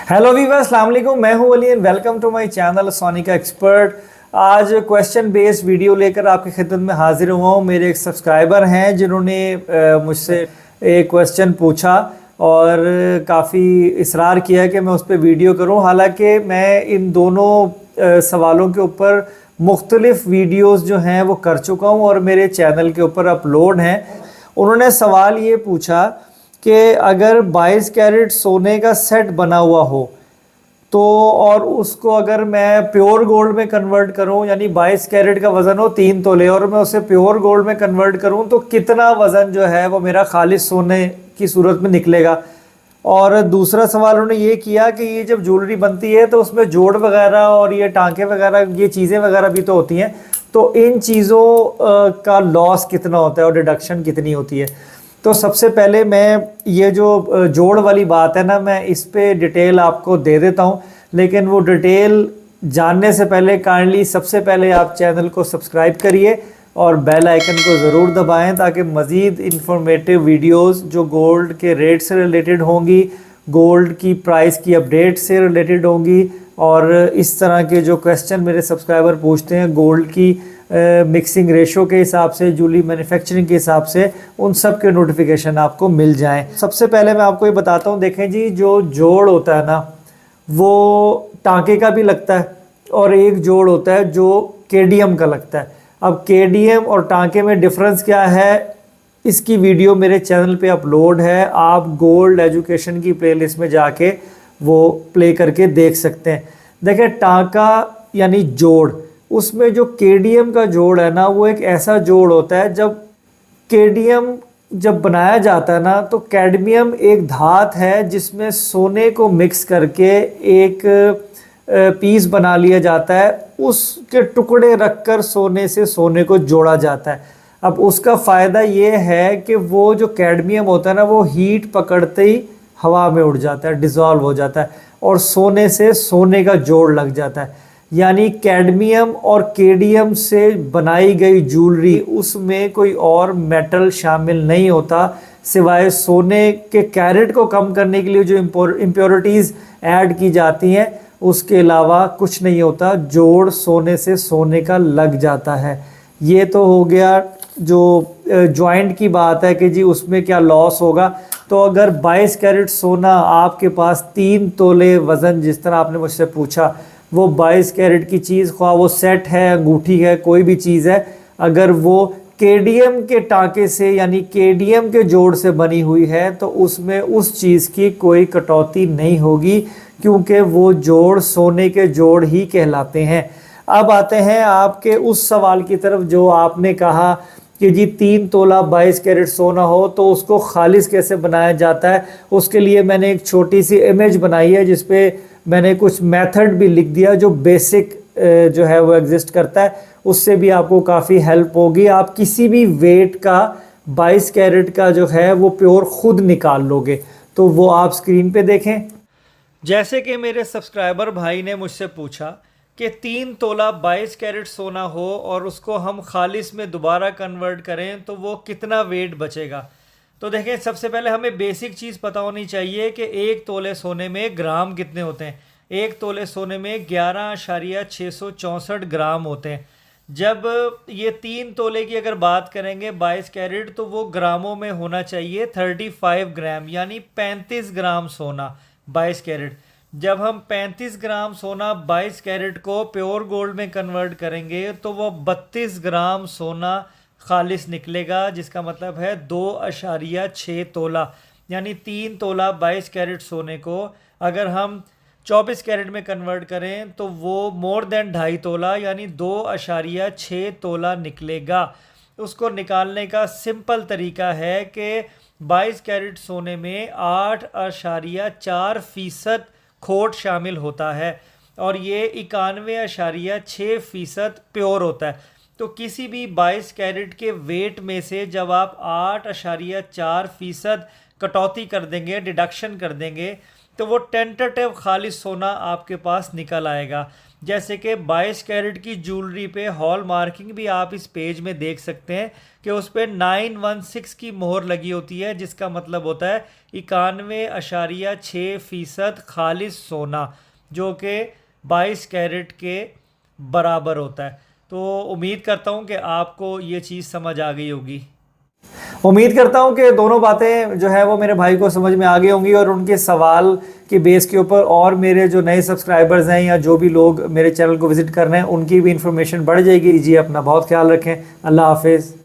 Hello Weaver, अस्सलाम वालेकुम। मैं हूं Ali and welcome to my channel Sonika expert. आज क्वेश्चन बेस्ड वीडियो लेकर आपकी खिदमत में हाजिर हुआ हूं। मेरे एक सब्सक्राइबर हैं जिन्होंने मुझसे एक क्वेश्चन पूछा और काफ़ी इसरार किया कि मैं उस पर वीडियो करूं। हालांकि मैं इन दोनों सवालों के ऊपर मुख्तलिफ वीडियोस जो हैं वो कर चुका हूं और मेरे चैनल के ऊपर अपलोड हैं। उन्होंने सवाल ये पूछा कि अगर 22 कैरेट सोने का सेट बना हुआ हो तो और उसको अगर मैं प्योर गोल्ड में कन्वर्ट करूं, यानी 22 कैरेट का वज़न हो 3 तोले और मैं उसे प्योर गोल्ड में कन्वर्ट करूं तो कितना वज़न जो है वो मेरा खालिस सोने की सूरत में निकलेगा। और दूसरा सवाल उन्होंने ये किया कि ये जब ज्वेलरी बनती है तो उसमें जोड़ वगैरह और ये टांके वगैरह, ये चीज़ें वगैरह भी तो होती हैं, तो इन चीज़ों का लॉस कितना होता है और डिडक्शन कितनी होती है। तो सबसे पहले मैं ये जो जोड़ वाली बात है ना, मैं इस पे डिटेल आपको दे देता हूँ, लेकिन वो डिटेल जानने से पहले काइंडली सबसे पहले आप चैनल को सब्सक्राइब करिए और बेल आइकन को ज़रूर दबाएं ताकि मज़ीद इंफॉर्मेटिव वीडियोस जो गोल्ड के रेट से रिलेटेड होंगी, गोल्ड की प्राइस की अपडेट से रिलेटेड होंगी और इस तरह के जो क्वेश्चन मेरे सब्सक्राइबर पूछते हैं गोल्ड की मिक्सिंग रेशो के हिसाब से, ज्वेलरी मैन्युफैक्चरिंग के हिसाब से, उन सब के नोटिफिकेशन आपको मिल जाएं। सबसे पहले मैं आपको ये बताता हूँ, देखें जी, जो जोड़ होता है ना वो टांके का भी लगता है और एक जोड़ होता है जो केडीएम का लगता है। अब केडीएम और टांके में डिफरेंस क्या है, इसकी वीडियो मेरे चैनल पे अपलोड है, आप गोल्ड एजुकेशन की प्लेलिस्ट में जाके वो प्ले करके देख सकते हैं। देखें, टांका यानी जोड़, उसमें जो केडीएम का जोड़ है ना वो एक ऐसा जोड़ होता है, जब केडीएम जब बनाया जाता है ना तो कैडमियम एक धात है जिसमें सोने को मिक्स करके एक पीस बना लिया जाता है, उसके टुकड़े रखकर सोने से सोने को जोड़ा जाता है। अब उसका फ़ायदा ये है कि वो जो कैडमियम होता है ना वो हीट पकड़ते ही हवा में उड़ जाता है, डिज़ोल्व हो जाता है और सोने से सोने का जोड़ लग जाता है। यानी कैडमियम और केडीएम से बनाई गई ज्वेलरी, उसमें कोई और मेटल शामिल नहीं होता सिवाय सोने के कैरेट को कम करने के लिए जो इम्प्योरिटीज़ ऐड की जाती हैं, उसके अलावा कुछ नहीं होता। जोड़ सोने से सोने का लग जाता है। ये तो हो गया जो जॉइंट की बात है कि जी उसमें क्या लॉस होगा। तो अगर 22 कैरेट सोना आपके पास 3 तोले वज़न, जिस तरह आपने मुझसे पूछा, वो 22 कैरेट की चीज़, ख्वाह वो सेट है, अंगूठी है, कोई भी चीज़ है, अगर वो केडीएम के टांके से यानी केडीएम के जोड़ से बनी हुई है तो उसमें उस चीज़ की कोई कटौती नहीं होगी, क्योंकि वो जोड़ सोने के जोड़ ही कहलाते हैं। अब आते हैं आपके उस सवाल की तरफ जो आपने कहा कि जी 3 तोला 22 कैरेट सोना हो तो उसको खालिस कैसे बनाया जाता है। उसके लिए मैंने एक छोटी सी इमेज बनाई है जिसपे मैंने कुछ मेथड भी लिख दिया जो बेसिक जो है वो एग्जिस्ट करता है, उससे भी आपको काफ़ी हेल्प होगी। आप किसी भी वेट का 22 कैरेट का जो है वो प्योर खुद निकाल लोगे। तो वो आप स्क्रीन पे देखें। जैसे कि मेरे सब्सक्राइबर भाई ने मुझसे पूछा कि 3 तोला 22 कैरेट सोना हो और उसको हम खालिस में दोबारा कन्वर्ट करें तो वो कितना वेट बचेगा। तो देखें, सबसे पहले हमें बेसिक चीज़ पता होनी चाहिए कि 1 तोले सोने में ग्राम कितने होते हैं। 1 तोले सोने में 11.664 ग्राम होते हैं। जब ये 3 तोले की अगर बात करेंगे 22 कैरेट तो वो ग्रामों में होना चाहिए 35 ग्राम, यानी 35 ग्राम सोना 22 कैरेट। जब हम 35 ग्राम सोना 22 कैरेट को प्योर गोल्ड में कन्वर्ट करेंगे तो वो 32 ग्राम सोना खालिस निकलेगा, जिसका मतलब है 2.6 तोला। यानी 3 तोला 22 कैरेट सोने को अगर हम 24 कैरेट में कन्वर्ट करें तो वो मोर देन 2.5 तोला यानी 2.6 तोला निकलेगा। उसको निकालने का सिंपल तरीका है कि 22 कैरेट सोने में 8.4% खोट शामिल होता है और ये 91.6% प्योर होता है। तो किसी भी 22 कैरेट के वेट में से जब आप 8.4% कटौती कर देंगे, डिडक्शन कर देंगे, तो वो टेंटेटिव खालिस सोना आपके पास निकल आएगा। जैसे कि 22 कैरेट की ज्वेलरी पे हॉल मार्किंग भी आप इस पेज में देख सकते हैं कि उस पर 916 की मोहर लगी होती है, जिसका मतलब होता है 91.6% खालिस सोना, जो कि 22 कैरेट के बराबर होता है। तो उम्मीद करता हूँ कि आपको ये चीज़ समझ आ गई होगी। उम्मीद करता हूँ कि दोनों बातें जो है वो मेरे भाई को समझ में आ गई होंगी, और उनके सवाल की बेस के ऊपर और मेरे जो नए सब्सक्राइबर्स हैं या जो भी लोग मेरे चैनल को विजिट कर रहे हैं उनकी भी इंफॉर्मेशन बढ़ जाएगी। जी अपना बहुत ख्याल रखें। अल्लाह हाफिज़।